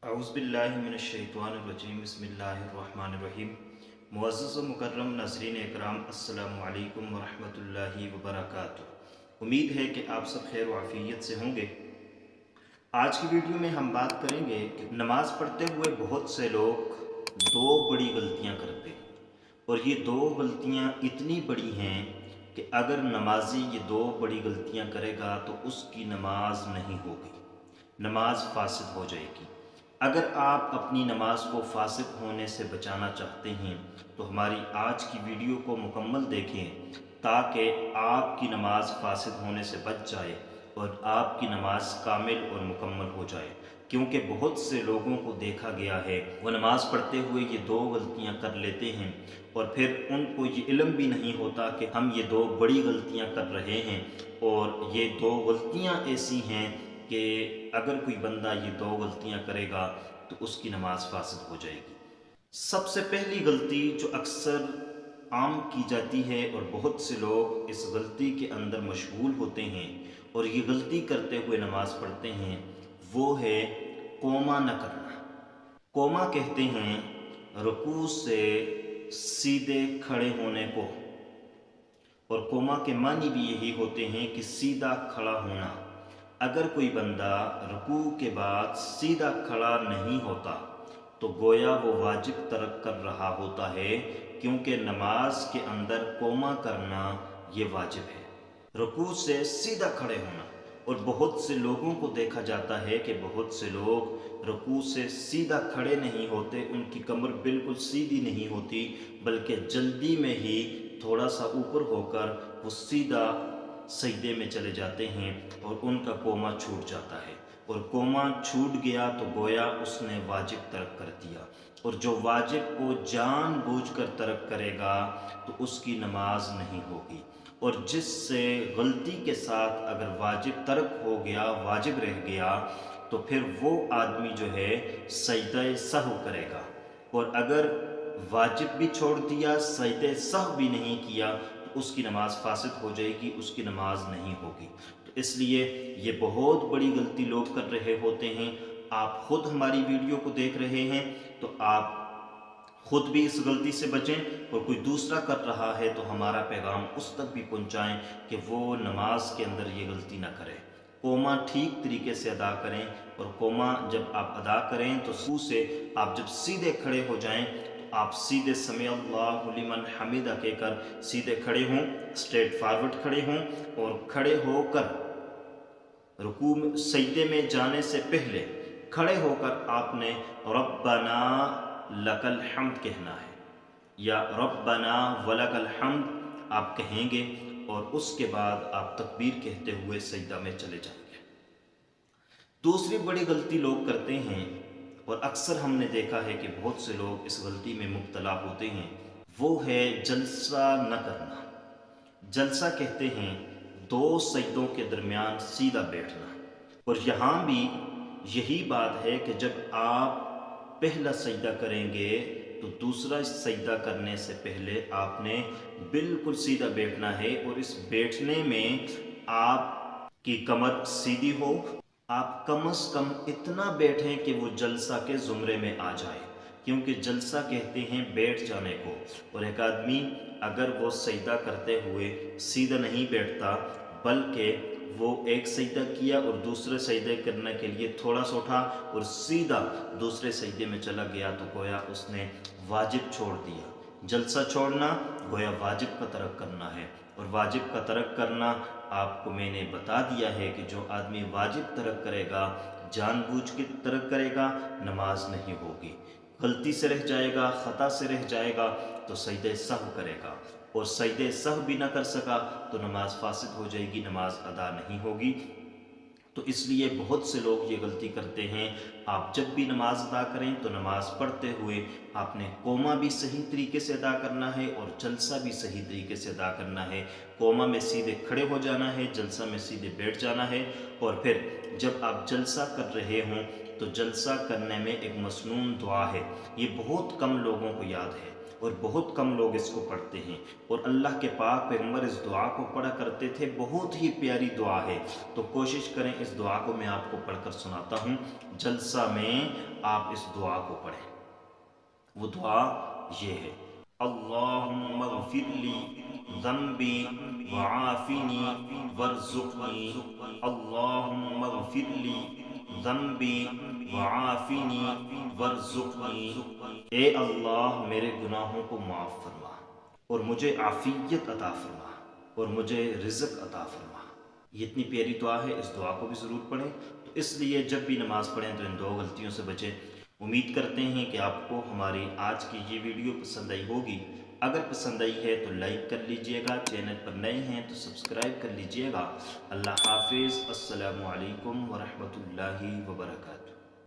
اعوذ باللہ من الشیطان الرجیم بسم اللہ الرحمن الرحیم۔ معزز و مکرم ناظرین اکرام، السلام علیکم ورحمۃ اللہ وبرکاتہ۔ امید ہے کہ آپ سب خیر و عافیت سے ہوں گے۔ آج کی ویڈیو میں ہم بات کریں گے کہ نماز پڑھتے ہوئے بہت سے لوگ دو بڑی غلطیاں کرتے ہیں، اور یہ دو غلطیاں اتنی بڑی ہیں کہ اگر نمازی یہ دو بڑی غلطیاں کرے گا تو اس کی نماز نہیں ہوگی، نماز فاسد ہو جائے گی۔ اگر آپ اپنی نماز کو فاسد ہونے سے بچانا چاہتے ہیں تو ہماری آج کی ویڈیو کو مکمل دیکھیں تاکہ آپ کی نماز فاسد ہونے سے بچ جائے اور آپ کی نماز کامل اور مکمل ہو جائے، کیونکہ بہت سے لوگوں کو دیکھا گیا ہے وہ نماز پڑھتے ہوئے یہ دو غلطیاں کر لیتے ہیں اور پھر ان کو یہ علم بھی نہیں ہوتا کہ ہم یہ دو بڑی غلطیاں کر رہے ہیں، اور یہ دو غلطیاں ایسی ہیں کہ اگر کوئی بندہ یہ دو غلطیاں کرے گا تو اس کی نماز فاسد ہو جائے گی۔ سب سے پہلی غلطی جو اکثر عام کی جاتی ہے اور بہت سے لوگ اس غلطی کے اندر مشغول ہوتے ہیں اور یہ غلطی کرتے ہوئے نماز پڑھتے ہیں، وہ ہے قوما نہ کرنا۔ قوما کہتے ہیں رکوع سے سیدھے کھڑے ہونے کو، اور قوما کے معنی بھی یہی ہوتے ہیں کہ سیدھا کھڑا ہونا۔ اگر کوئی بندہ رکوع کے بعد سیدھا کھڑا نہیں ہوتا تو گویا وہ واجب ترک کر رہا ہوتا ہے، کیونکہ نماز کے اندر قوما کرنا یہ واجب ہے، رکوع سے سیدھا کھڑے ہونا۔ اور بہت سے لوگوں کو دیکھا جاتا ہے کہ بہت سے لوگ رکوع سے سیدھا کھڑے نہیں ہوتے، ان کی کمر بالکل سیدھی نہیں ہوتی، بلکہ جلدی میں ہی تھوڑا سا اوپر ہو کر وہ سیدھا سجدے میں چلے جاتے ہیں اور ان کا قوما چھوٹ جاتا ہے، اور قوما چھوٹ گیا تو گویا اس نے واجب ترک کر دیا، اور جو واجب کو جان بوجھ کر ترک کرے گا تو اس کی نماز نہیں ہوگی۔ اور جس سے غلطی کے ساتھ اگر واجب ترک ہو گیا، واجب رہ گیا، تو پھر وہ آدمی جو ہے سجدہ سہو کرے گا، اور اگر واجب بھی چھوڑ دیا، سجدہ سہو بھی نہیں کیا تو اس کی نماز فاسد ہو جائے گی، اس کی نماز نہیں ہوگی۔ تو اس لیے یہ بہت بڑی غلطی لوگ کر رہے ہوتے ہیں۔ آپ خود ہماری ویڈیو کو دیکھ رہے ہیں تو آپ خود بھی اس غلطی سے بچیں، اور کوئی دوسرا کر رہا ہے تو ہمارا پیغام اس تک بھی پہنچائیں کہ وہ نماز کے اندر یہ غلطی نہ کرے۔ قوما ٹھیک طریقے سے ادا کریں، اور قوما جب آپ ادا کریں تو سو سے آپ جب سیدھے کھڑے ہو جائیں تو آپ سیدھے سمع اللہ لمن حمدہ کہہ کر سیدھے کھڑے ہوں، اسٹریٹ فارورڈ کھڑے ہوں، اور کھڑے ہو کر رکوع سجدے میں جانے سے پہلے کھڑے ہو کر آپ نے ربنا لک الحمد کہنا ہے، یا ربنا ولک الحمد آپ کہیں گے، اور اس کے بعد آپ تکبیر کہتے ہوئے سجدہ میں چلے جائیں گے۔ دوسری بڑی غلطی لوگ کرتے ہیں، اور اکثر ہم نے دیکھا ہے کہ بہت سے لوگ اس غلطی میں مبتلا ہوتے ہیں، وہ ہے جلسہ نہ کرنا۔ جلسہ کہتے ہیں دو سجدوں کے درمیان سیدھا بیٹھنا، اور یہاں بھی یہی بات ہے کہ جب آپ پہلا سجدہ کریں گے تو دوسرا سجدہ کرنے سے پہلے آپ نے بالکل سیدھا بیٹھنا ہے، اور اس بیٹھنے میں آپ کی کمر سیدھی ہو، آپ کم از کم اتنا بیٹھیں کہ وہ جلسہ کے زمرے میں آ جائے، کیونکہ جلسہ کہتے ہیں بیٹھ جانے کو، اور ایک آدمی اگر وہ سجدہ کرتے ہوئے سیدھا نہیں بیٹھتا بلکہ وہ ایک سجدہ کیا اور دوسرے سجدے کرنے کے لیے تھوڑا سا اٹھا اور سیدھا دوسرے سجدے میں چلا گیا تو گویا اس نے واجب چھوڑ دیا۔ جلسہ چھوڑنا گویا واجب کا ترک کرنا ہے، اور واجب کا ترک کرنا آپ کو میں نے بتا دیا ہے کہ جو آدمی واجب ترک کرے گا، جان بوجھ کے ترک کرے گا، نماز نہیں ہوگی، غلطی سے رہ جائے گا، خطا سے رہ جائے گا تو سجدہ سہو کرے گا، اور سجدہ سہو بھی نہ کر سکا تو نماز فاسد ہو جائے گی، نماز ادا نہیں ہوگی۔ تو اس لیے بہت سے لوگ یہ غلطی کرتے ہیں۔ آپ جب بھی نماز ادا کریں تو نماز پڑھتے ہوئے آپ نے قوما بھی صحیح طریقے سے ادا کرنا ہے اور جلسہ بھی صحیح طریقے سے ادا کرنا ہے۔ قوما میں سیدھے کھڑے ہو جانا ہے، جلسہ میں سیدھے بیٹھ جانا ہے، اور پھر جب آپ جلسہ کر رہے ہوں تو جلسہ کرنے میں ایک مسنون دعا ہے، یہ بہت کم لوگوں کو یاد ہے اور بہت کم لوگ اس کو پڑھتے ہیں، اور اللہ کے پاک پیغمبر اس دعا کو پڑھا کرتے تھے، بہت ہی پیاری دعا ہے۔ تو کوشش کریں اس دعا کو میں آپ کو پڑھ کر سناتا ہوں۔ جلسہ میں آپ اس دعا کو پڑھیں۔ وہ دعا یہ ہے: اللہم اغفر لی ذنبی وعافنی وارزقنی، اللہم اغفر لی ذنبی وعافنی وارزقنی۔ اے اللہ میرے گناہوں کو معاف فرما اور مجھے عافیت عطا فرما اور مجھے رزق عطا فرما۔ یہ اتنی پیاری دعا ہے، اس دعا کو بھی ضرور پڑھیں۔ تو اس لیے جب بھی نماز پڑھیں تو ان 2 غلطیوں سے بچیں۔ امید کرتے ہیں کہ آپ کو ہماری آج کی یہ ویڈیو پسند آئی ہوگی۔ اگر پسند آئی ہے تو لائک کر لیجئے گا، چینل پر نئے ہیں تو سبسکرائب کر لیجئے گا۔ اللہ حافظ، السلام علیکم ورحمۃ اللہ وبرکاتہ۔